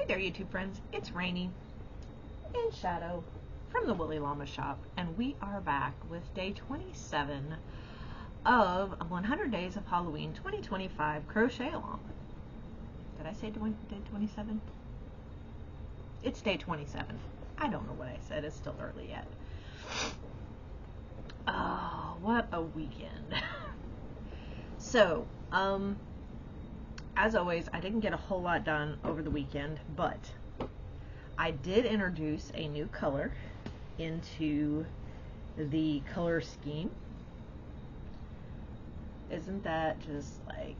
Hey there, YouTube friends. It's Rainy and Shadow from the Woolly Llama Shop, and we are back with day 27 of 100 Days of Halloween 2025 Crochet Along. Did I say day 27? It's day 27. I don't know what I said. It's still early yet. Oh, what a weekend. So, as always, I didn't get a whole lot done over the weekend, but I did introduce a new color into the color scheme. Isn't that just like,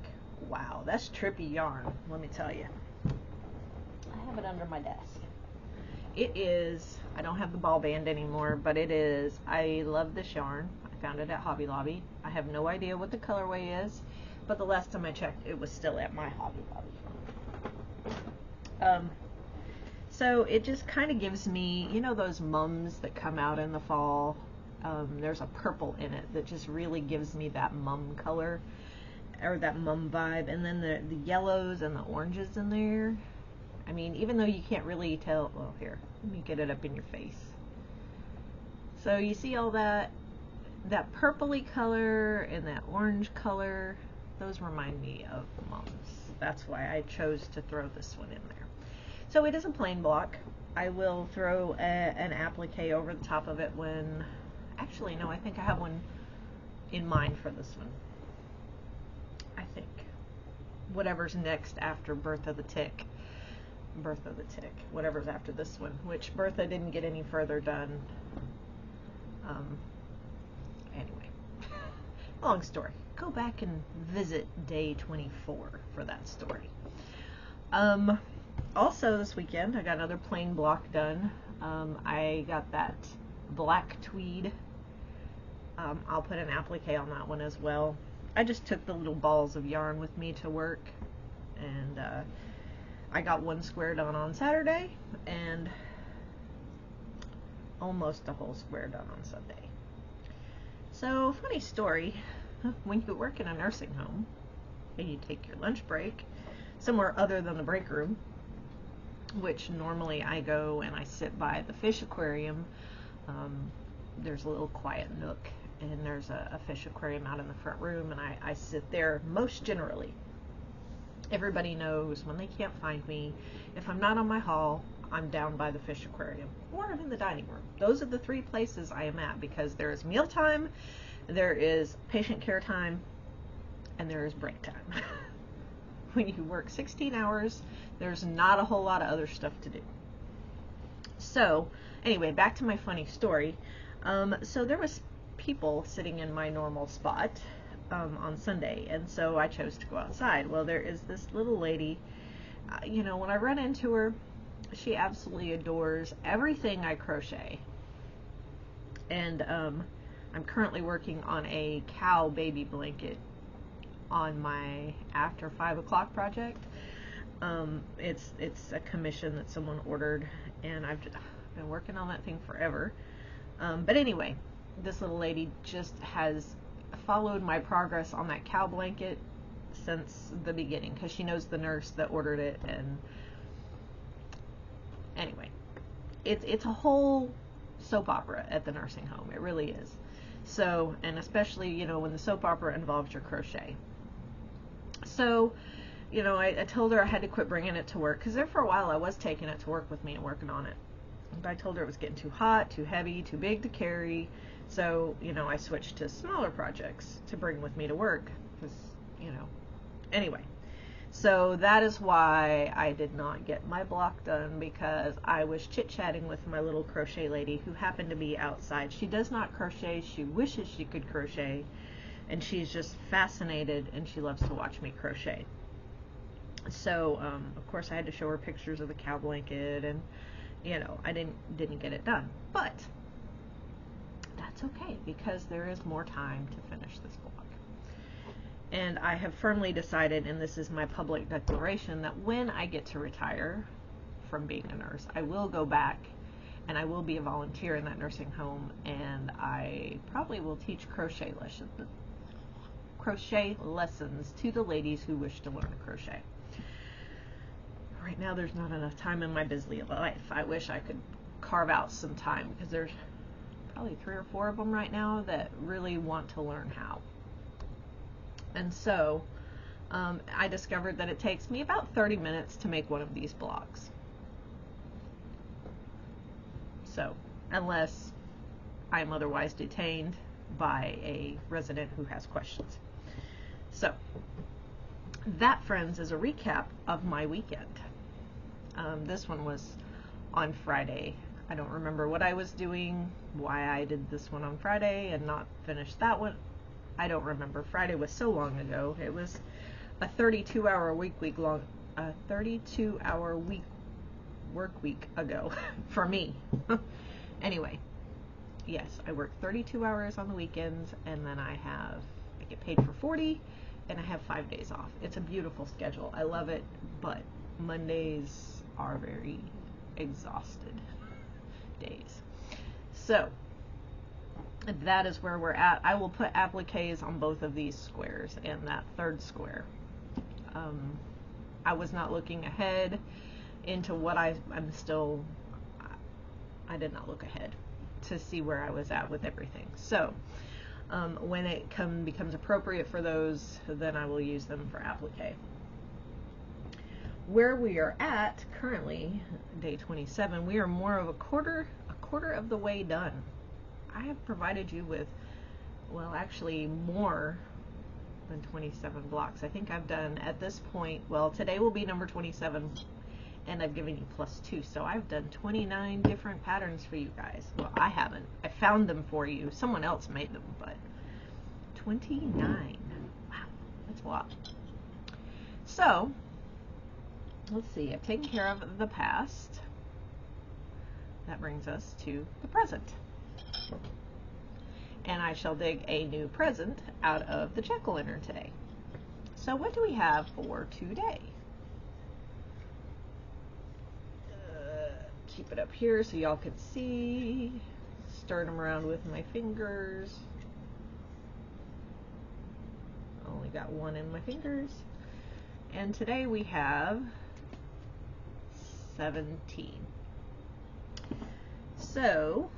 wow, that's trippy yarn, let me tell you. I have it under my desk. It is, I don't have the ball band anymore, but it is, I love this yarn. I found it at Hobby Lobby. I have no idea what the colorway is, but the last time I checked, it was still at my Hobby Lobby. So it just kind of gives me, you know, those mums that come out in the fall. There's a purple in it that just really gives me that mum color, or that mum vibe. And then the yellows and the oranges in there. I mean, even though you can't really tell, well, here, let me get it up in your face. So you see all that purpley color and that orange color. Those remind me of mums. That's why I chose to throw this one in there. So it is a plain block. I will throw an applique over the top of it when, actually no, I think I have one in mind for this one. I think. Whatever's next after Bertha the Tick. Whatever's after this one, which Bertha didn't get any further done. Anyway, long story. Go back and visit day 24 for that story. Also this weekend I got another plain block done. I got that black tweed. I'll put an applique on that one as well. I just took the little balls of yarn with me to work, and I got one square done on Saturday and almost a whole square done on Sunday. So, funny story, when you work in a nursing home and you take your lunch break somewhere other than the break room, which normally I go and I sit by the fish aquarium. There's a little quiet nook, and there's a fish aquarium out in the front room, and I sit there most generally. Everybody knows when they can't find me, if I'm not on my haul, I'm down by the fish aquarium, or I'm in the dining room. Those are the three places I am at, because there is mealtime, there is patient care time, and there is break time. When you work 16 hours, there's not a whole lot of other stuff to do. So, anyway, back to my funny story. So there was people sitting in my normal spot on Sunday, and so I chose to go outside. Well, there is this little lady, you know, when I run into her, she absolutely adores everything I crochet. And I'm currently working on a cow baby blanket on my after 5 o'clock project. It's a commission that someone ordered, and I've been working on that thing forever. But anyway, this little lady just has followed my progress on that cow blanket since the beginning, because she knows the nurse that ordered it. And anyway, it's a whole soap opera at the nursing home. It really is. So, and especially, you know, when the soap opera involves your crochet. So, you know, I told her I had to quit bringing it to work, because there for a while I was taking it to work with me and working on it. But I told her it was getting too hot, too heavy, too big to carry. So, you know, I switched to smaller projects to bring with me to work, because, you know, anyway. So that is why I did not get my block done, because I was chit-chatting with my little crochet lady who happened to be outside. She does not crochet. She wishes she could crochet, and she's just fascinated, and she loves to watch me crochet. So, of course, I had to show her pictures of the cow blanket, and, you know, I didn't get it done. But that's okay, because there is more time to finish this block. And I have firmly decided, and this is my public declaration, that when I get to retire from being a nurse, I will go back and I will be a volunteer in that nursing home, and I probably will teach crochet lessons to the ladies who wish to learn to crochet. Right now there's not enough time in my busy life. I wish I could carve out some time, because there's probably 3 or 4 of them right now that really want to learn how. And so I discovered that it takes me about 30 minutes to make one of these blocks. So, unless I'm otherwise detained by a resident who has questions. So, that, friends, is a recap of my weekend. This one was on Friday. I don't remember what I was doing, why I did this one on Friday and not finish that one. I don't remember. Friday was so long ago. It was a 32-hour work week ago for me. Anyway, yes, I work 32 hours on the weekends, and then I get paid for 40, and I have 5 days off. It's a beautiful schedule. I love it, but Mondays are very exhausted days. So that is where we're at. I will put appliques on both of these squares and that third square. I was not looking ahead into what I did not look ahead to see where I was at with everything. So when it becomes appropriate for those, then I will use them for applique. Where we are at currently, day 27, we are more of a quarter of the way done. I have provided you with, well, actually more than 27 blocks. I think I've done at this point, well, today will be number 27, and I've given you +2, so I've done 29 different patterns for you guys. Well, I haven't. I found them for you. Someone else made them, but 29. Wow, that's a lot. So, let's see. I've taken care of the past. That brings us to the present. And I shall dig a new present out of the jack-o'-lantern today. So what do we have for today? Keep it up here so y'all can see. Stir them around with my fingers. Only got one in my fingers. And today we have 17. So,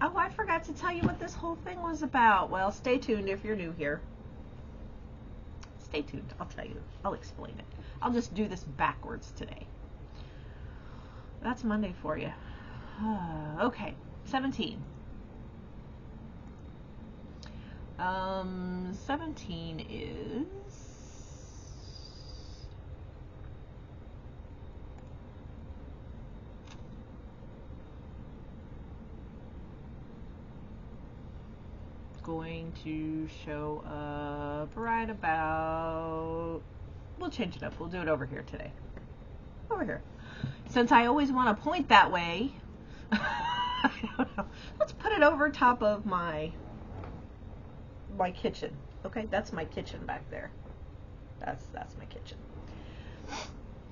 oh, I forgot to tell you what this whole thing was about. Well, stay tuned if you're new here. Stay tuned. I'll tell you. I'll explain it. I'll just do this backwards today. That's Monday for you. Okay, 17. 17 is going to show up right about, we'll change it up. We'll do it over here today. Over here. Since I always want to point that way, I don't know. Let's put it over top of my kitchen. Okay, that's my kitchen back there. That's my kitchen.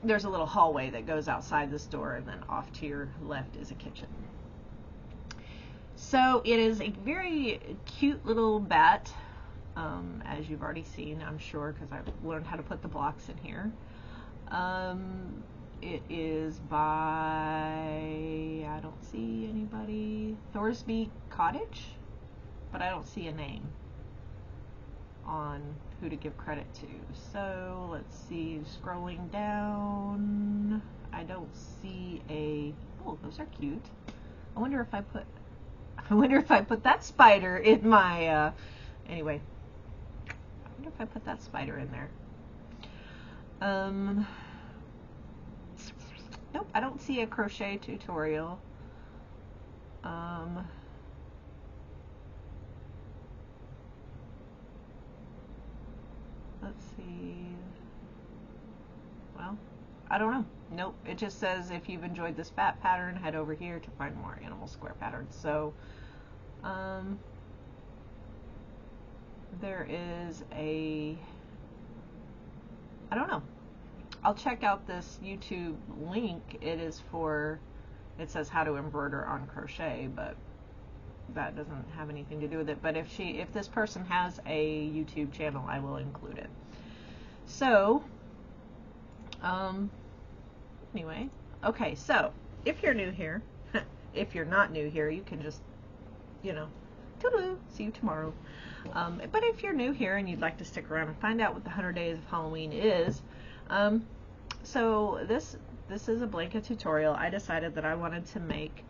There's a little hallway that goes outside this door, and then off to your left is a kitchen. So it is a very cute little bat, as you've already seen, I'm sure, because I've learned how to put the blocks in here. It is by, I don't see anybody, Thoresby Cottage, but I don't see a name on who to give credit to. So let's see, scrolling down, I don't see a, oh, those are cute. I wonder if I put that spider in my, anyway, I wonder if I put that spider in there. Nope, I don't see a crochet tutorial. Let's see. Well, I don't know. Nope, it just says if you've enjoyed this bat pattern, head over here to find more animal square patterns. So, there is a, I don't know. I'll check out this YouTube link. It is for, it says how to embroider on crochet, but that doesn't have anything to do with it. But if this person has a YouTube channel, I will include it. So, Anyway, okay, so if you're new here, if you're not new here, you can just, you know, toodaloo, see you tomorrow. But if you're new here and you'd like to stick around and find out what the 100 Days of Halloween is, so this is a blanket tutorial. I decided that I wanted to make,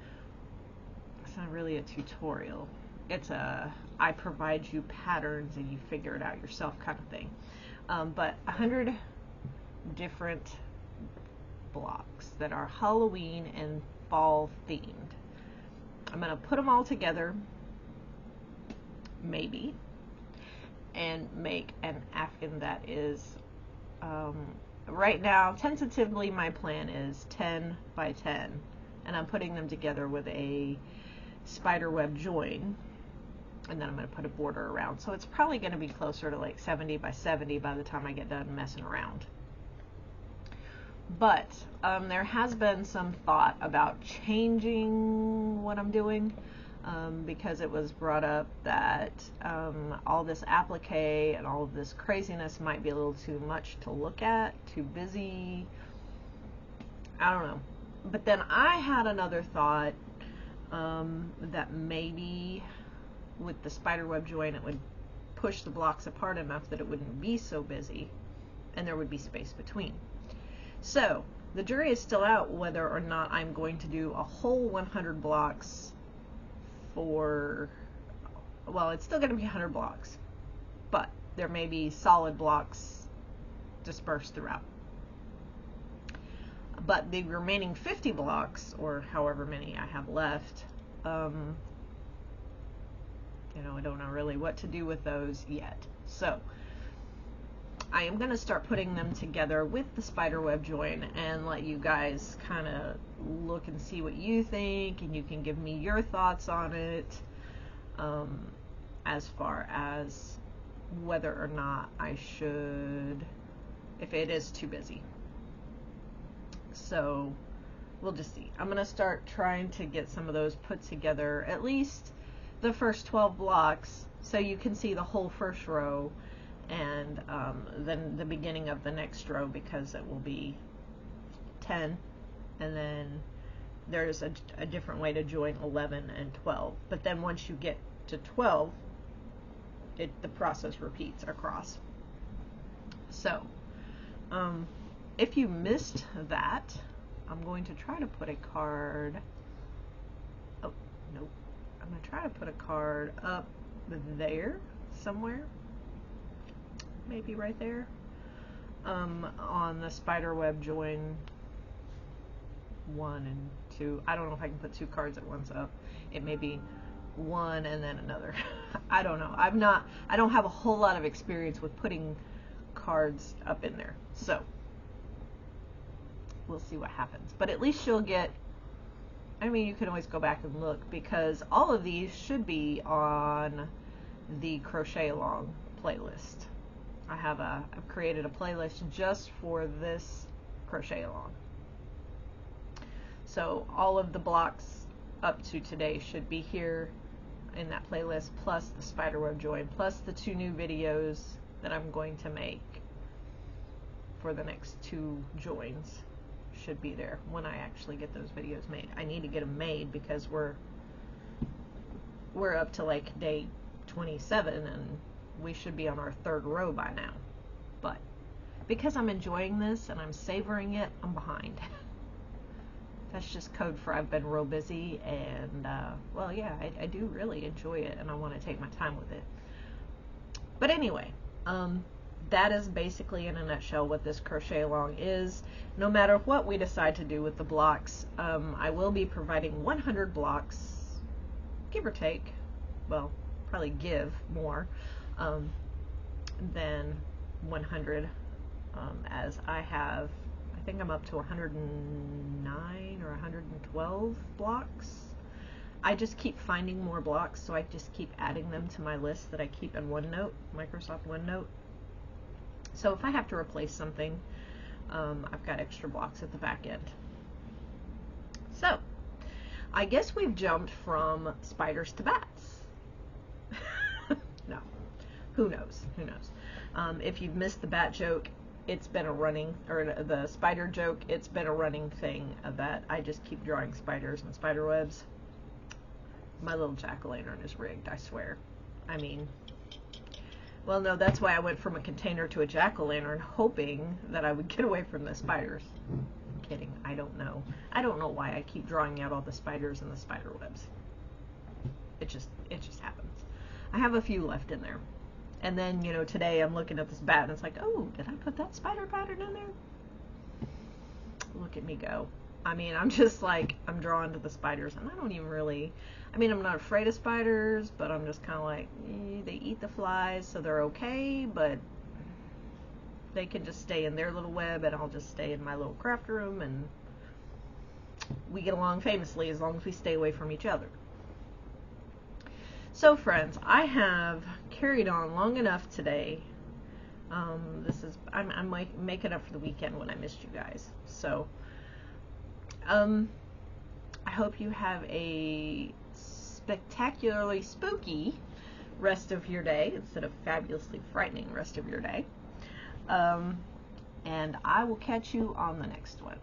it's not really a tutorial, it's a I provide you patterns and you figure it out yourself kind of thing. But 100 different blocks that are Halloween and fall themed. I'm going to put them all together, maybe, and make an afghan that is, right now, tentatively my plan is 10 by 10, and I'm putting them together with a spider web join, and then I'm going to put a border around. So it's probably going to be closer to like 70 by 70 by the time I get done messing around. But there has been some thought about changing what I'm doing, because it was brought up that all this applique and all of this craziness might be a little too much to look at, too busy. I don't know. But then I had another thought, that maybe with the spider web join it would push the blocks apart enough that it wouldn't be so busy and there would be space between. So the jury is still out whether or not I'm going to do a whole 100 blocks for, well, it's still going to be 100 blocks, but there may be solid blocks dispersed throughout. But the remaining 50 blocks, or however many I have left, you know, I don't know really what to do with those yet. So I am going to start putting them together with the spider web join and let you guys kind of look and see what you think, and you can give me your thoughts on it, as far as whether or not I should, if it is too busy. So we'll just see. I'm going to start trying to get some of those put together, at least the first 12 blocks, so you can see the whole first row, and then the beginning of the next row, because it will be 10, and then there's a different way to join 11 and 12. But then once you get to 12, the process repeats across. So if you missed that, I'm going to try to put a card, oh nope, I'm going to try to put a card up there somewhere, maybe right there, on the spider web join 1 and 2. I don't know if I can put 2 cards at once up. It may be 1 and then another. I don't know. I don't have a whole lot of experience with putting cards up in there, so we'll see what happens. But at least you'll get, I mean, you can always go back and look, because all of these should be on the crochet-a-long playlist. I've created a playlist just for this crochet-along. So all of the blocks up to today should be here in that playlist, plus the spiderweb join, plus the 2 new videos that I'm going to make for the next 2 joins should be there when I actually get those videos made. I need to get them made because we're up to like day 27 and we should be on our 3rd row by now. But because I'm enjoying this and I'm savoring it, I'm behind. That's just code for I've been real busy, and well, yeah, I do really enjoy it and I want to take my time with it. But anyway, that is basically in a nutshell what this crochet along is. No matter what we decide to do with the blocks, I will be providing 100 blocks, give or take. Well, probably give more than 100, as I have, I think I'm up to 109 or 112 blocks. I just keep finding more blocks, so I just keep adding them to my list that I keep in OneNote, Microsoft OneNote. So if I have to replace something, I've got extra blocks at the back end. So I guess we've jumped from spiders to bats. No, who knows? Who knows? If you've missed the bat joke, it's been a running, or the spider joke, it's been a running thing that I just keep drawing spiders and spider webs. My little jack-o'-lantern is rigged, I swear. I mean, well, no, that's why I went from a container to a jack-o'-lantern, hoping that I would get away from the spiders. I'm kidding. I don't know. I don't know why I keep drawing out all the spiders and the spider webs. It just happens. I have a few left in there. And then, you know, today I'm looking at this bat and it's like, oh, did I put that spider pattern in there? Look at me go. I mean, I'm just like, I'm drawn to the spiders, and I don't even really, I mean, I'm not afraid of spiders, but I'm just kind of like, they eat the flies, so they're okay, but they can just stay in their little web, and I'll just stay in my little craft room, and we get along famously as long as we stay away from each other. So friends, I have carried on long enough today. I'm making up for the weekend when I missed you guys. So, I hope you have a spectacularly spooky rest of your day instead of fabulously frightening rest of your day. And I will catch you on the next one.